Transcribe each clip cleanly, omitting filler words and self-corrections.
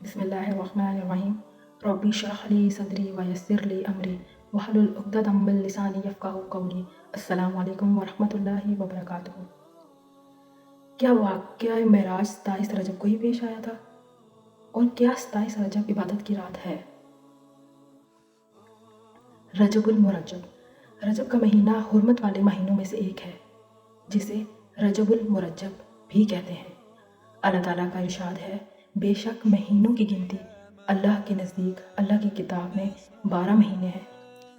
بسم اللہ الرحمن الرحیم ربی اشرح لی صدری ویسر لی امری واحلل عقدۃ من لسانی یفقہوا قولی۔ السلام علیکم ورحمۃ اللہ وبرکاتہ۔ کیا واقعہ معراج 27 رجب کو ہی پیش آیا تھا؟ اور کیا 27 رجب عبادت کی رات ہے؟ رجب المرجب، رجب کا مہینہ حرمت والے مہینوں میں سے ایک ہے، جسے رجب المرجب بھی کہتے ہیں۔ اللہ تعالیٰ کا ارشاد ہے، بے شک مہینوں کی گنتی اللہ کے نزدیک اللہ کی کتاب میں 12 مہینے ہیں،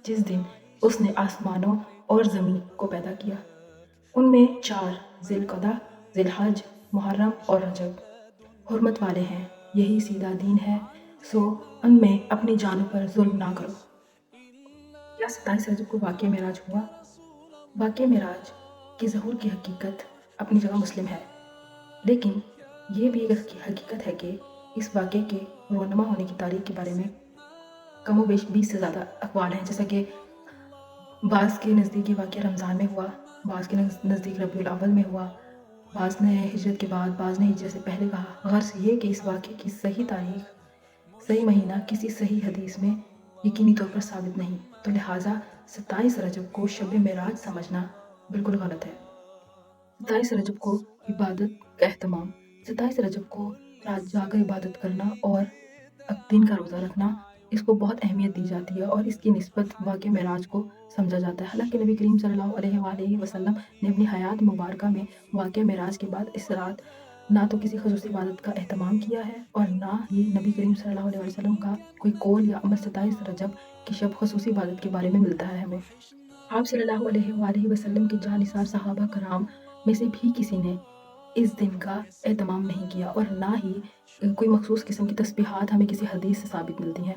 جس دن اس نے آسمانوں اور زمین کو پیدا کیا۔ ان میں 4 ذی القعدہ، ذی الحج، محرم اور رجب حرمت والے ہیں۔ یہی سیدھا دین ہے، سو ان میں اپنی جانوں پر ظلم نہ کرو۔ کیا 27 رجب کو واقعہ معراج ہوا؟ واقعہ معراج کی ظہور کی حقیقت اپنی جگہ مسلم ہے، لیکن یہ بھی ایک حقیقت ہے کہ اس واقعے کے رونما ہونے کی تاریخ کے بارے میں کم و بیش 20 سے زیادہ اقوال ہیں، جیسا کہ بعض کے نزدیک یہ واقعہ رمضان میں ہوا، بعض کے نزدیک ربیع الاول میں ہوا، بعض نے ہجرت کے بعد، بعض نے ہجرت سے پہلے کہا۔ غرض یہ کہ اس واقعے کی صحیح تاریخ، صحیح مہینہ کسی صحیح حدیث میں یقینی طور پر ثابت نہیں، تو لہٰذا 27 رجب کو شب معراج سمجھنا بالکل غلط ہے۔ 27 رجب کو عبادت کا اہتمام، 27 رجب کو رات جا کر عبادت کرنا اور دن کا روزہ رکھنا، اس کو بہت اہمیت دی جاتی ہے اور اس کی نسبت واقعہ معراج کو سمجھا جاتا ہے۔ حالانکہ نبی کریم صلی اللہ علیہ وآلہ وسلم نے اپنی حیات مبارکہ میں واقعہ معراج کے بعد اس رات نہ تو کسی خصوصی عبادت کا اہتمام کیا ہے، اور نہ ہی نبی کریم صلی اللہ علیہ وسلم کا کوئی قول یا عمل 27 رجب کی شب خصوصی عبادت کے بارے میں ملتا ہے ہمیں۔ آپ صلی اللہ علیہ وآلہ وسلم کے جانثار صحابہ کرام میں سے بھی کسی نے اس دن کا اہتمام نہیں کیا، اور نہ ہی کوئی مخصوص قسم کی تسبیحات ہمیں کسی حدیث سے ثابت ملتی ہیں۔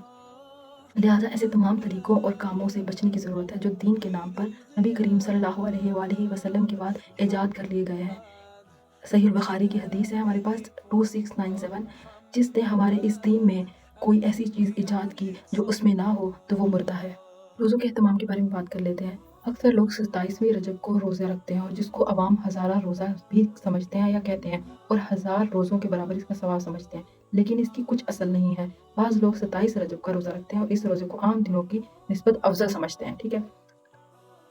لہٰذا ایسے تمام طریقوں اور کاموں سے بچنے کی ضرورت ہے جو دین کے نام پر نبی کریم صلی اللہ علیہ وآلہ وسلم کے بعد ایجاد کر لیے گئے ہیں۔ صحیح البخاری کی حدیث ہے ہمارے پاس 2697، جس نے ہمارے اس دین میں کوئی ایسی چیز ایجاد کی جو اس میں نہ ہو تو وہ مردہ ہے۔ روزوں کے اہتمام کے بارے میں بات کر لیتے ہیں۔ اکثر لوگ 27ویں رجب کو روزے رکھتے ہیں، اور جس کو عوام ہزارہ روزہ بھی سمجھتے ہیں یا کہتے ہیں، اور 1000 روزوں کے برابر اس کا ثواب سمجھتے ہیں، لیکن اس کی کچھ اصل نہیں ہے۔ بعض لوگ 27 رجب کا روزہ رکھتے ہیں اور اس روزے کو عام دنوں کی نسبت افضل سمجھتے ہیں، ٹھیک ہے۔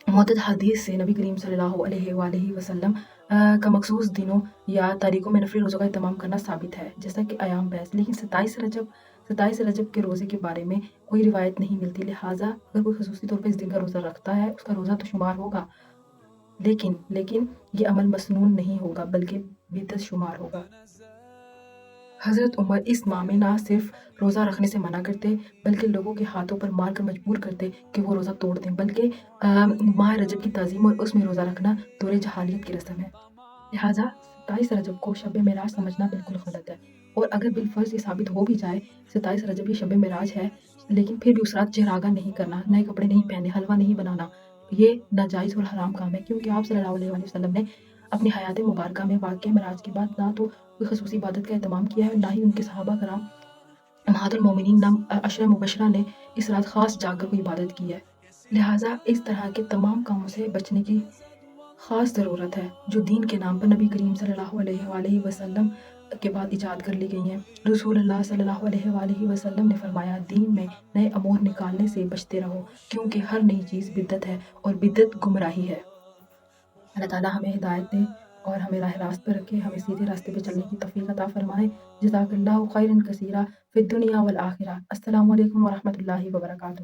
متعدد حدیث سے نبی کریم صلی اللہ علیہ وآلہ وسلم کا مخصوص دنوں یا تاریخوں میں نفلی روزوں کا اہتمام کرنا ثابت ہے، جیسا کہ ایام بیس، لیکن 27 رجب کے روزے کے بارے میں کوئی روایت نہیں ملتی۔ لہٰذا اگر کوئی خصوصی طور پر اس دن کا روزہ رکھتا ہے، اس کا روزہ تو شمار ہوگا، لیکن یہ عمل مسنون نہیں ہوگا بلکہ بدعت شمار ہوگا۔ حضرت عمر اس ماہ میں نہ صرف روزہ رکھنے سے منع کرتے، بلکہ لوگوں کے ہاتھوں پر مار کر مجبور کرتے کہ وہ روزہ توڑ دیں، بلکہ ماہ رجب کی تعظیم اور اس میں روزہ رکھنا دور جہالیت کی رسم ہے۔ لہٰذا 27 رجب کو شب معراج سمجھنا بالکل غلط ہے، اور اگر بالفرض یہ ثابت ہو بھی جائے 27 رجب یہ شب معراج ہے، لیکن پھر بھی اس رات چہراغاں نہیں کرنا، نئے کپڑے نہیں پہننے، حلوہ نہیں بنانا، یہ ناجائز اور حرام کام ہے، کیونکہ آپ صلی اللہ علیہ وسلم نے اپنی حیات مبارکہ میں واقعہ معراج کے بعد نہ تو کوئی خصوصی عبادت کا اہتمام کیا ہے، نہ ہی ان کے صحابہ کرام امہات المومنین نام عشرہ مبشرہ نے اس رات خاص جا کر کوئی عبادت کی ہے۔ لہٰذا اس طرح کے تمام کاموں سے بچنے کی خاص ضرورت ہے جو دین کے نام پر نبی کریم صلی اللہ علیہ وآلہ وسلم کے بعد ایجاد کر لی گئی ہیں۔ رسول اللہ صلی اللہ علیہ وآلہ وسلم نے فرمایا، دین میں نئے امور نکالنے سے بچتے رہو، کیونکہ ہر نئی چیز بدعت ہے اور بدعت گمراہی ہے۔ اللہ تعالیٰ ہمیں ہدایت دے اور ہمیں راہ راست پر رکھے، ہمیں سیدھے راستے پہ چلنے کی توفیق عطا فرمائے۔ جزاک اللہ خیرا کثیرا فی الدنیا والآخرہ۔ السلام علیکم ورحمۃ اللہ وبرکاتہ۔